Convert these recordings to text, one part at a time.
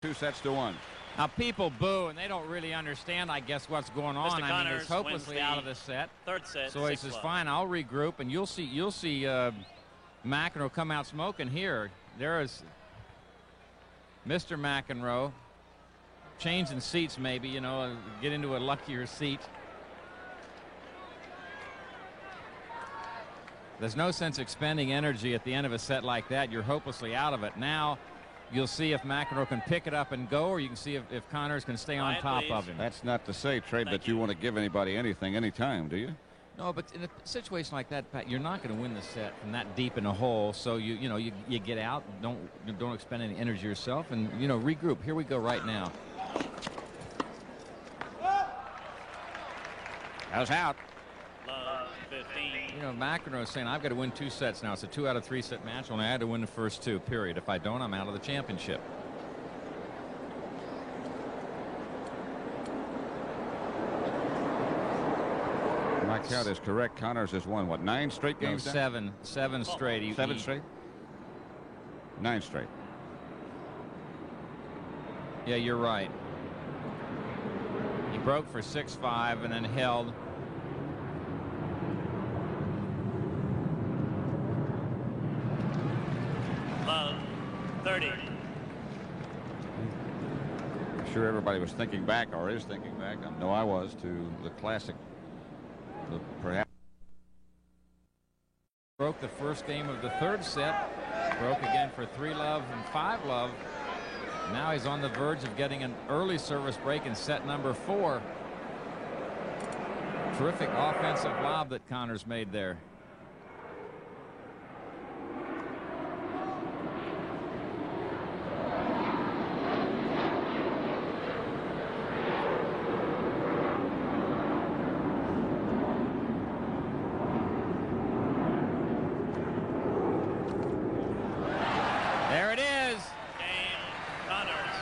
2-1. Now people boo and they don't really understand, I guess, what's going on. I mean, he's hopelessly out of the set. Third set. So he says, "Fine, I'll regroup," and you'll see McEnroe come out smoking here. There is Mr. McEnroe changing seats, maybe, you know, get into a luckier seat. There's no sense expending energy at the end of a set like that. You're hopelessly out of it. Now you'll see if McEnroe can pick it up and go, or you can see if Connors can stay on top of him. That's not to say, Trey, that you want to give anybody anything anytime, do you? No, but in a situation like that, Pat, you're not going to win the set from that deep in a hole. So you get out, don't expend any energy yourself, and regroup. Here we go right now. How's out? Love 15. McEnroe is saying, I've got to win 2 sets now. It's a 2 out of 3 set match, and I had to win the first 2, period. If I don't, I'm out of the championship. My count is correct. Connors has won, what, 9 straight games? No, 7 straight. 7 straight? 9 straight. Yeah, you're right. He broke for 6-5 and then held. Love 30. I'm sure everybody was thinking back, or is thinking back. I know I was, to the classic. Perhaps broke the first game of the 3rd set, broke again for 3-love and 5-love. Now he's on the verge of getting an early service break in set number 4. Terrific offensive lob that Connors made there.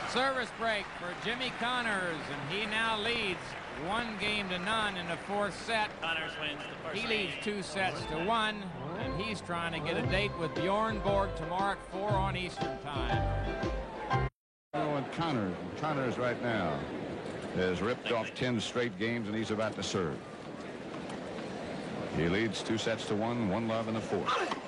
Service break for Jimmy Connors, and he now leads 1-0 in the 4th set. Connors wins the first. He leads 2-1, and he's trying to get a date with Bjorn Borg tomorrow at 4 on Eastern Time. And Connors right now has ripped off 10 straight games, and he's about to serve. He leads 2-1, 1-love in the 4th.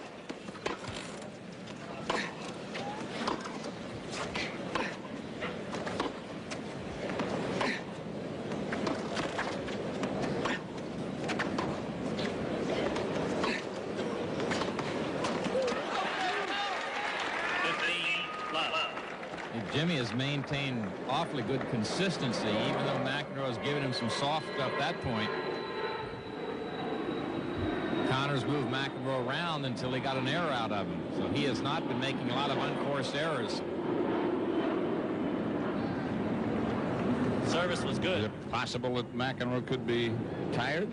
Jimmy has maintained awfully good consistency, even though McEnroe has given him some soft stuff at that point. Connors moved McEnroe around until he got an error out of him. So he has not been making a lot of unforced errors. Service was good. Is it possible that McEnroe could be tired?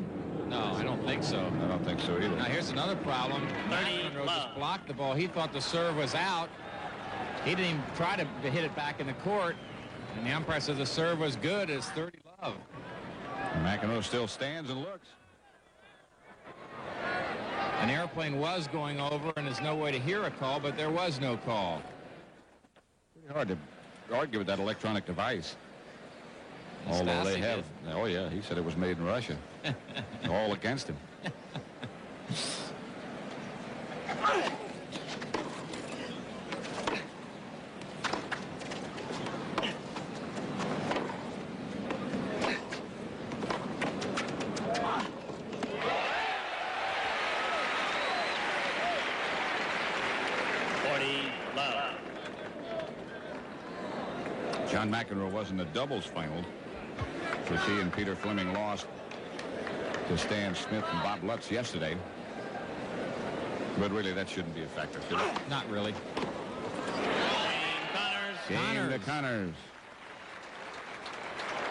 No, I don't think so. I don't think so either. Now here's another problem. McEnroe just blocked the ball. He thought the serve was out. He didn't even try to hit it back in the court, and the umpire says the serve was good. It's 30-love. McEnroe still stands and looks. An airplane was going over, and there's no way to hear a call, but there was no call. Pretty hard to argue with that electronic device. Although they have. Oh, yeah, he said it was made in Russia. All against him. John McEnroe was in the doubles final, which he and Peter Fleming lost to Stan Smith and Bob Lutz yesterday. But really, that shouldn't be a factor, should it? Not really. Game to Connors.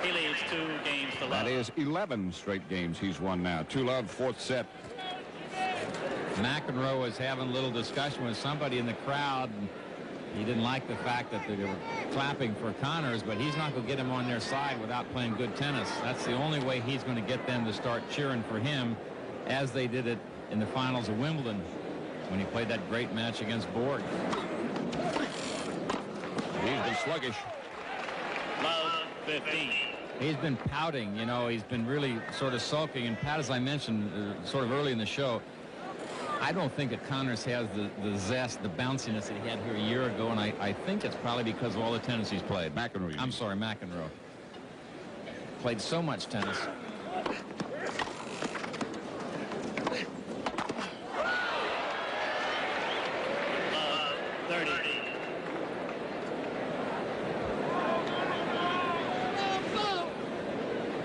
He leads 2 games to love. That is 11 straight games he's won now. 2-love, 4th set. McEnroe was having a little discussion with somebody in the crowd. He didn't like the fact that they were clapping for Connors, but he's not going to get him on their side without playing good tennis. That's the only way he's going to get them to start cheering for him, as they did it in the finals of Wimbledon when he played that great match against Borg. He's been sluggish. Love 15. He's been pouting, you know, he's been really sort of sulking. And Pat, as I mentioned sort of early in the show, I don't think that Connors has the zest, the bounciness that he had here a year ago, and I think it's probably because of all the tennis he's played. McEnroe. I'm sorry, McEnroe. Played so much tennis. Love 30.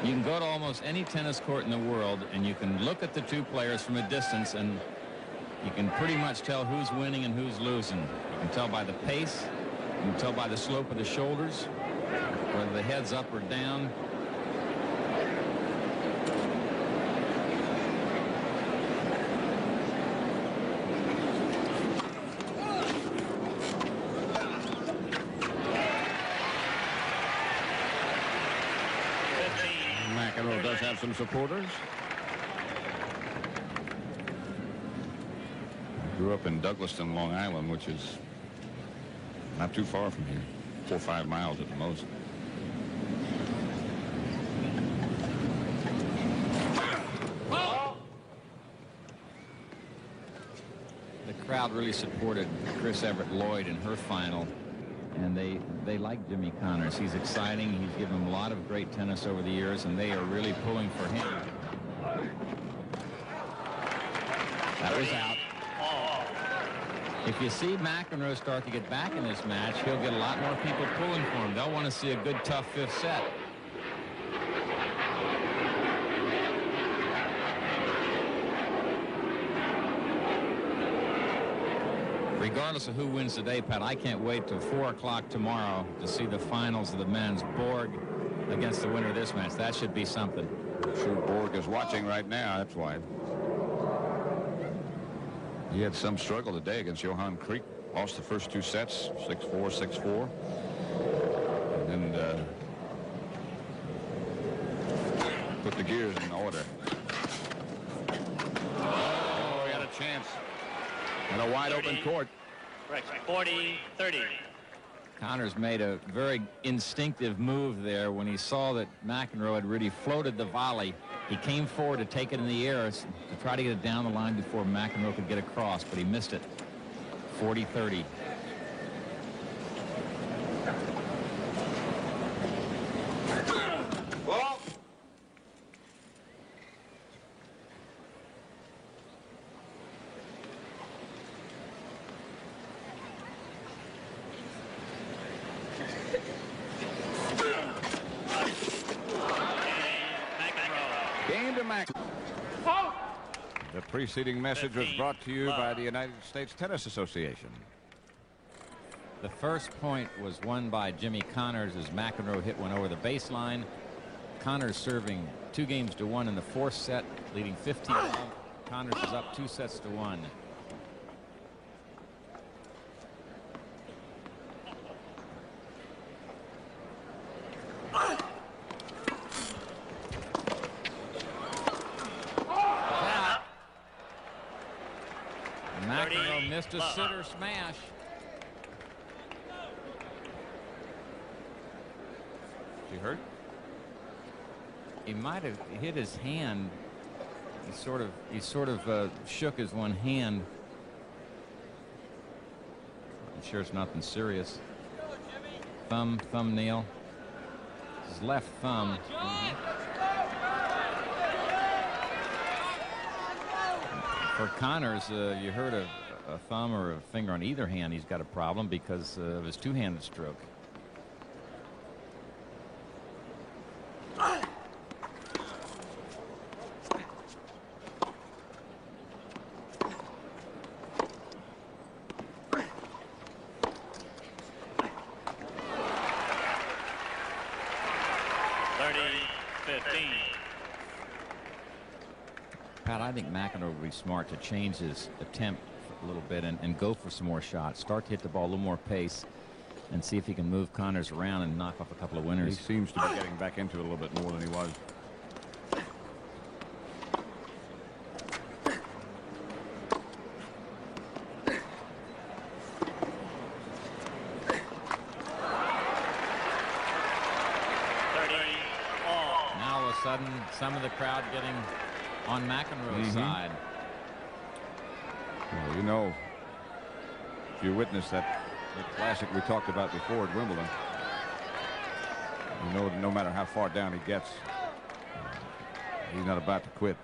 You can go to almost any tennis court in the world, and you can look at the two players from a distance, and you can pretty much tell who's winning and who's losing. You can tell by the pace. You can tell by the slope of the shoulders, whether the head's up or down. McEnroe does have some supporters. Grew up in Douglaston, Long Island, which is not too far from here, 4 or 5 miles at the most. The crowd really supported Chris Everett Lloyd in her final, and they like Jimmy Connors. He's exciting. He's given them a lot of great tennis over the years, and they are really pulling for him. That was out. If you see McEnroe start to get back in this match, he'll get a lot more people pulling for him. They'll want to see a good, tough fifth set. Regardless of who wins today, Pat, I can't wait till 4 o'clock tomorrow to see the finals of the men's. Borg against the winner of this match. That should be something. I'm sure Borg is watching right now. That's why. He had some struggle today against Johan Kriek. Lost the first 2 sets, 6-4, 6-4. And then put the gears in order. Oh, he had a chance. And a wide open court. 40-30. Connors made a very instinctive move there when he saw that McEnroe had really floated the volley. He came forward to take it in the air to try to get it down the line before McEnroe could get across, but he missed it. 40-30. The preceding message was brought to you by the United States Tennis Association. The first point was won by Jimmy Connors as McEnroe hit one over the baseline. Connors serving 2-1 in the 4th set, leading 15-12. Connors is up 2 sets to 1. McEnroe missed a sitter smash. She hurt? He might have hit his hand. He sort of shook his one hand. I'm sure it's nothing serious. Thumbnail. His left thumb. For Connors, you heard a thumb or a finger on either hand. He's got a problem because of his two-handed stroke. Pat, I think McEnroe would be smart to change his attempt a little bit and go for some more shots. Start to hit the ball a little more pace and see if he can move Connors around and knock off a couple of winners. He seems to be getting back into it a little bit more than he was. sudden, some of the crowd getting on McEnroe's side. Well, you know, if you witness that classic we talked about before at Wimbledon, you know, no matter how far down he gets, he's not about to quit.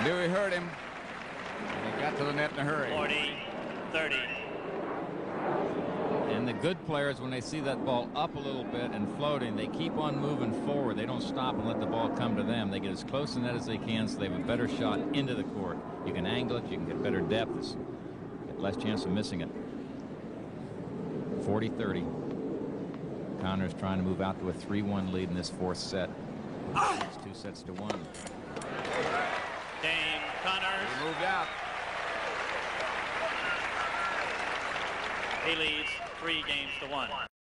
Knew he hurt him. And he got to the net in a hurry. 40-30. And the good players, when they see that ball up a little bit and floating, they keep on moving forward. They don't stop and let the ball come to them. They get as close to the net as they can, so they have a better shot into the court. You can angle it, you can get better depth, get less chance of missing it. 40-30. Connors trying to move out to a 3-1 lead in this fourth set. It's 2-1. Dane Connors. He moved out. He leads 3-1.